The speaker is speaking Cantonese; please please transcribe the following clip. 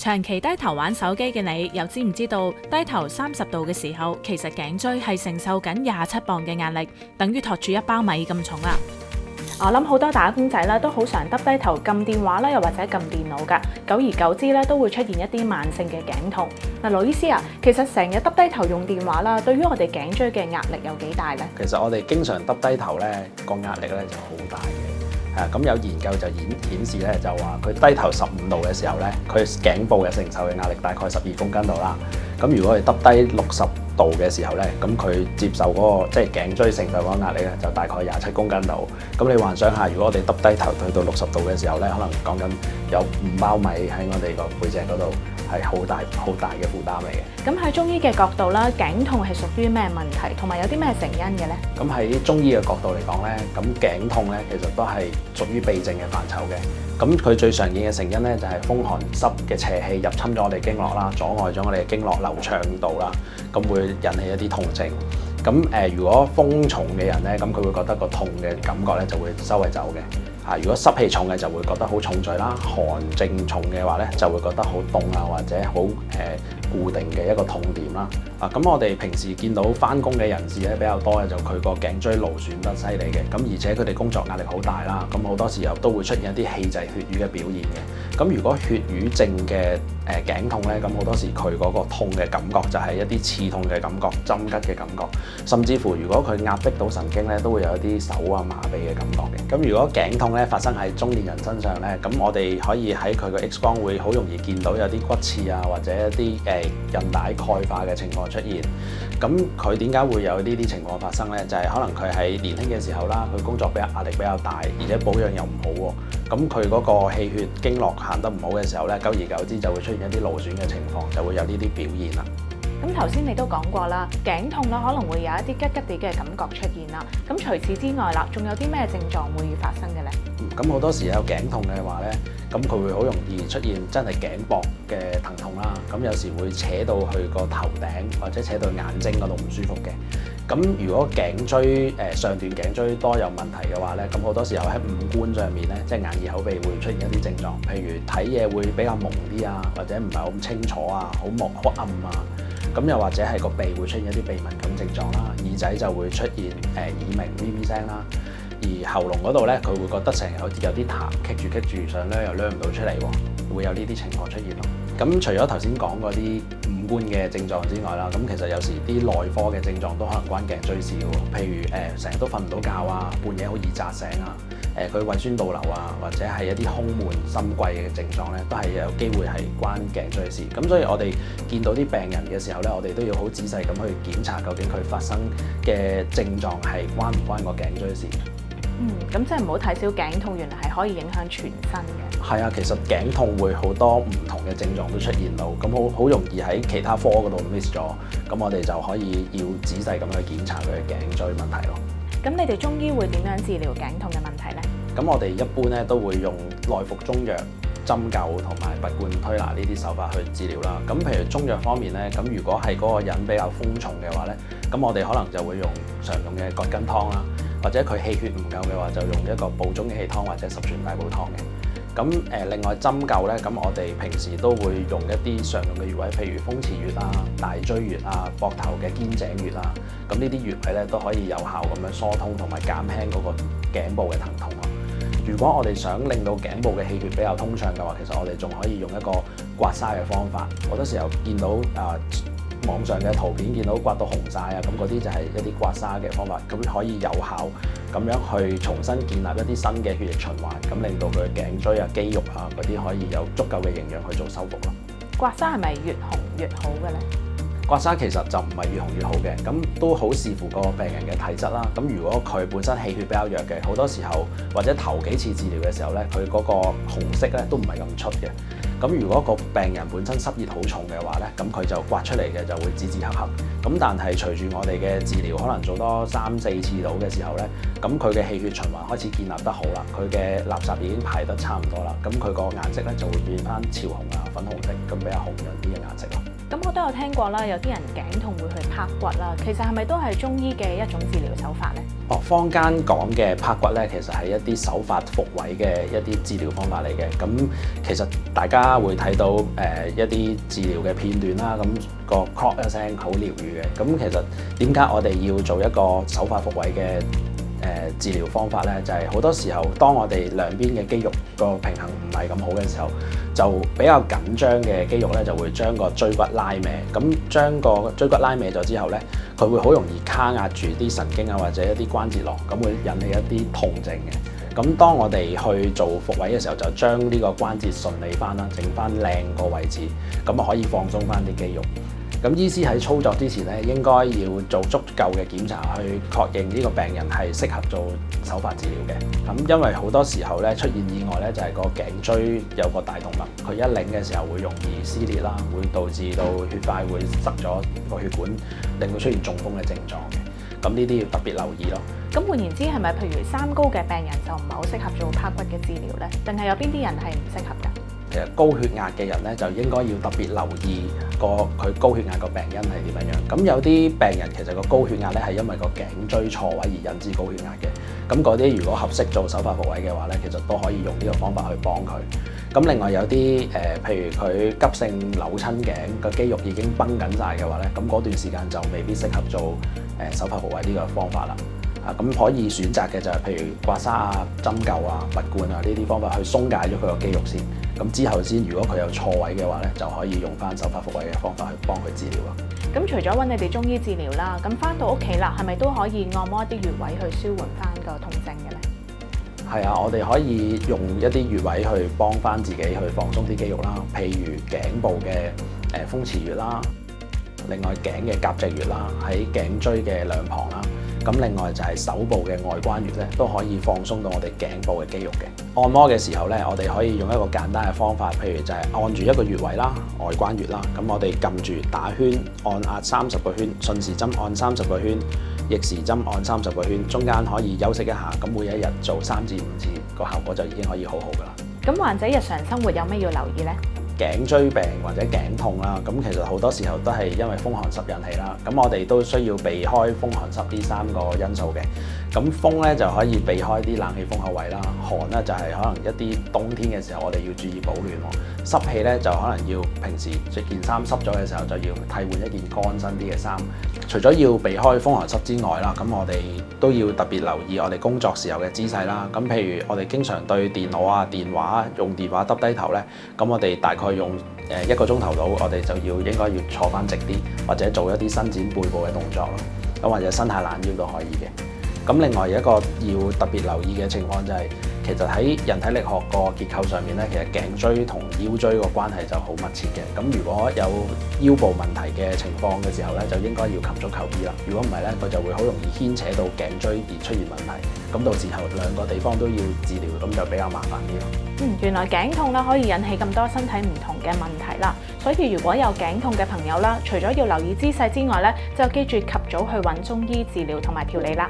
長期低頭玩手機嘅你，又知唔知道低頭30度嘅時候，其實頸椎係承受緊27磅嘅壓力，等於托住一包米咁重啦。我諗好多打工仔啦，都好常耷低頭撳電話啦，又或者撳電腦㗎。久而久之咧，都會出現一啲慢性嘅頸痛。嗱，羅醫師啊，其實成日耷低頭用電話啦，對於我哋頸椎嘅壓力有幾大呢？其實我哋經常耷低頭咧，個壓力咧就好大嘅。咁有研究就顯示咧，就話佢低頭15度嘅時候咧，佢頸部嘅承受嘅壓力大概12公斤度啦。咁如果佢耷低60度嘅時候咧，咁佢接受嗰個即係頸椎承受嗰個壓力咧，就大概27公斤度。咁你幻想下，如果我哋耷低頭去到60度嘅時候咧，可能講緊有5包米喺我哋個背脊嗰度，係好大嘅負擔嚟嘅。咁喺中醫嘅角度啦，頸痛係屬於咩問題，同埋有啲咩成因嘅呢？咁喺中醫嘅角度嚟講咧，咁頸痛咧其實都係屬於痹症嘅範疇嘅。咁佢最常見嘅成因咧就係風寒濕嘅邪氣入侵咗我哋經絡啦，阻礙咗我哋嘅經絡流暢度啦，咁會引起一啲痛症。咁如果風重嘅人咧，咁佢會覺得個痛嘅感覺咧就會周圍走嘅。如果濕氣重嘅就會覺得好重罪啦，寒症重嘅話咧就會覺得好凍啊，或者好固定嘅一個痛點啦。咁我哋平時見到返工嘅人士咧比較多嘅就佢個頸椎勞損得犀利嘅，咁而且佢哋工作壓力好大啦，咁好多時候都會出現一啲氣滯血瘀嘅表現嘅。咁如果血瘀症嘅頸痛咧，咁好多時佢嗰個痛嘅感覺就係一啲刺痛嘅感覺、針拮嘅感覺，甚至乎如果佢壓迫到神經咧，都會有一啲手啊麻痹嘅感覺嘅。咁如果頸痛咧發生喺中年人身上咧，咁我哋可以喺佢個 X 光會好容易見到有啲骨刺啊，或者一啲韌帶鈣化嘅情況出現。咁佢點解會有呢啲情況發生咧？就係可能佢喺年輕嘅時候啦，佢工作壓力比較大，而且保養又唔好喎。咁佢嗰個氣血經絡行得唔好嘅時候咧，久而久之就會出現一啲勞損嘅情況，就會有呢啲表現啦。咁頭先你都講過啦，頸痛啦可能會有一啲吉吉地嘅感覺出現啦。咁除此之外啦，仲有啲咩症狀會發生嘅咧？咁好多時有頸痛嘅話咧，咁佢會好容易出現真係頸膊嘅疼痛啦。咁有時會扯到去個頭頂或者扯到眼睛嗰度唔舒服嘅。咁如果頸椎上段頸椎多有問題嘅話咧，咁好多時候喺五官上面咧，即係眼耳口鼻會出現一啲症狀，譬如睇嘢會比較朦啲啊，或者唔係好清楚啊，好暗啊。咁又或者係個鼻會出現一啲鼻敏感症狀啦，耳仔就會出現耳鳴 VV 聲啦，而喉嚨嗰度咧，佢會覺得成日好似有啲痰棘住想唻又唻唔到出嚟喎，會有呢啲情況出現咯。咁除咗頭先講嗰啲五官嘅症狀之外啦，咁其實有時啲內科嘅症狀都可能關頸椎事喎，譬如成日都瞓唔到覺啊，半夜好易扎醒啊，佢胃酸倒流啊，或者係一啲胸悶心悸嘅症狀咧，都係有機會係關頸椎事。咁所以我哋見到啲病人嘅時候咧，我哋都要好仔細咁去檢查究竟佢發生嘅症狀係關唔關個頸椎事。咁即係唔好睇小頸痛，原來係可以影響全身嘅。係啊，其實頸痛會好多唔同嘅症狀都出現到，咁好容易喺其他科嗰度 miss 咗，咁我哋就可以要仔細咁去檢查佢嘅頸椎問題咯。咁你哋中醫會點樣治療頸痛嘅問題呢？咁我哋一般咧都會用內服中藥、針灸同埋拔罐推拿呢啲手法去治療啦。咁譬如中藥方面咧，咁如果係嗰個人比較風重嘅話咧，咁我哋可能就會用常用嘅葛根湯啦，或者佢氣血唔夠嘅話，就用一個補中氣湯或者十全大補湯嘅。咁另外針灸咧，咁我哋平時都會用一啲常用嘅穴位，譬如風池穴啊、大椎穴啊、膊頭嘅肩井穴啊，咁呢啲穴位咧都可以有效咁樣疏通同埋減輕嗰個頸部嘅疼痛咯。如果我哋想令到頸部嘅氣血比較通暢嘅話，其實我哋仲可以用一個刮痧嘅方法。好多時候見到網上嘅圖片見到刮到紅晒啊，咁嗰啲就係一啲刮痧嘅方法，咁可以有效咁樣去重新建立一啲新嘅血液循環，咁令到佢嘅頸椎啊、肌肉啊嗰啲可以有足夠嘅營養去做修復咯。刮痧係咪越紅越好嘅咧？刮痧其實就唔係越紅越好嘅，咁都好視乎個病人嘅體質啦。咁如果佢本身氣血比較弱嘅，好多時候或者頭幾次治療嘅時候咧，佢嗰個紅色咧都唔係咁出嘅。咁如果個病人本身濕熱好重嘅話咧，咁佢就刮出嚟嘅就會紫紫黑黑。咁但係隨住我哋嘅治療，可能做多3-4次到嘅時候咧，咁佢嘅氣血循環開始建立得好啦，佢嘅垃圾已經排得差唔多啦，咁佢個顏色咧就會變翻潮紅啊、粉紅色，咁比較紅潤啲嘅顏色咯。咁我都有聽過啦，有啲人頸痛會去拍骨啦，其實係咪都係中醫嘅一種治療手法呢？坊間講嘅拍骨咧，其實係一啲手法復位嘅一啲治療方法嚟嘅。咁其實大家會睇到一啲治療嘅片段啦，咁個 clock 一聲好療愈嘅。咁其實點解我哋要做一個手法復位嘅治療方法咧？就係好多時候，當我哋兩邊嘅肌肉個平衡唔係咁好嘅時候，就比較緊張嘅肌肉咧，就會將個椎骨拉歪。咁將個椎骨拉歪咗之後咧，佢會好容易卡壓住啲神經啊，或者一啲關節囊，咁會引起一啲痛症嘅。咁當我哋去做復位嘅時候，就將呢個關節順利翻啦，整翻靚個位置，咁啊可以放鬆翻啲肌肉。咁醫師喺操作之前咧，應該要做足夠嘅檢查，去確認呢個病人係適合做手法治療嘅。咁因為好多時候咧出現意外咧，就係個頸椎有個大動脈，佢一擰嘅時候會容易撕裂啦，會導致到血塊會塞咗個血管，令到出現中風嘅症狀嘅。咁呢啲要特別留意咯。咁換言之，係咪譬如三高嘅病人就唔係好適合做拍骨嘅治療呢？定係有邊啲人係唔適合㗎？其實高血壓嘅人咧，就應該要特別留意佢高血壓個病因係點樣樣。咁有啲病人其實個高血壓咧係因為個頸椎錯位而引致高血壓嘅。咁嗰啲如果合適做手法復位嘅話咧，其實都可以用呢個方法去幫佢。咁另外有啲譬如佢急性扭親頸，個肌肉已經繃緊晒嘅話咧，咁嗰段時間就未必適合做手法復位呢個方法啦。咁可以選擇嘅就係譬如刮痧啊、針灸啊、拔罐啊呢啲方法去鬆解咗佢個肌肉先。咁之後先，如果佢有錯位嘅話咧，就可以用翻手法復位嘅方法去幫佢治療咯。咁除咗揾你哋中醫治療啦，咁翻到屋企啦，係咪都可以按摩一啲穴位去舒緩翻個痛症嘅咧？係啊，我哋可以用一啲穴位去幫翻自己去放鬆啲肌肉啦，譬如頸部嘅風池穴啦，另外頸嘅夾脊穴啦，喺頸椎嘅兩旁啦。咁另外就係手部嘅外關穴咧，都可以放鬆到我哋頸部嘅肌肉嘅。按摩嘅時候咧，我哋可以用一個簡單嘅方法，譬如就係按住一個穴位啦，外關穴啦。咁我哋撳住打圈，按壓30個圈，順時針按30個圈，逆時針按30個圈，中間可以休息一下。咁每一日做3至5次，個效果就已經可以好好噶啦。咁患者日常生活有咩要留意呢？頸椎病或者頸痛啦，咁其實好多時候都係因為風寒濕引起啦。咁我哋都需要避開風寒濕呢3個因素嘅。咁風咧就可以避開啲冷氣風口位啦，寒咧就係可能一啲冬天嘅時候我哋要注意保暖喎。濕氣咧就可能要平時着件衫濕咗嘅時候就要替換一件乾身啲嘅衫。除咗要避開風寒濕之外啦，咁我哋都要特別留意我哋工作時候嘅姿勢啦。咁譬如我哋經常對電腦啊、電話用電話耷低頭咧，咁我哋大概用1個鐘頭到，我哋就應該要坐翻直啲，或者做一啲伸展背部嘅動作咯。咁或者伸下懶腰都可以嘅。咁另外有一個要特別留意嘅情況就係，其實喺人體力學個結構上面咧，其實頸椎同腰椎個關係就好密切嘅。咁如果有腰部問題嘅情況嘅時候咧，就應該要及早求醫啦。如果唔係咧，佢就會好容易牽扯到頸椎而出現問題。咁到時候兩個地方都要治療，咁就比較麻煩啲咯。原來頸痛咧可以引起咁多身體唔同嘅問題啦。所以如果有頸痛嘅朋友啦，除咗要留意姿勢之外咧，就記住及早去揾中醫治療同埋調理啦。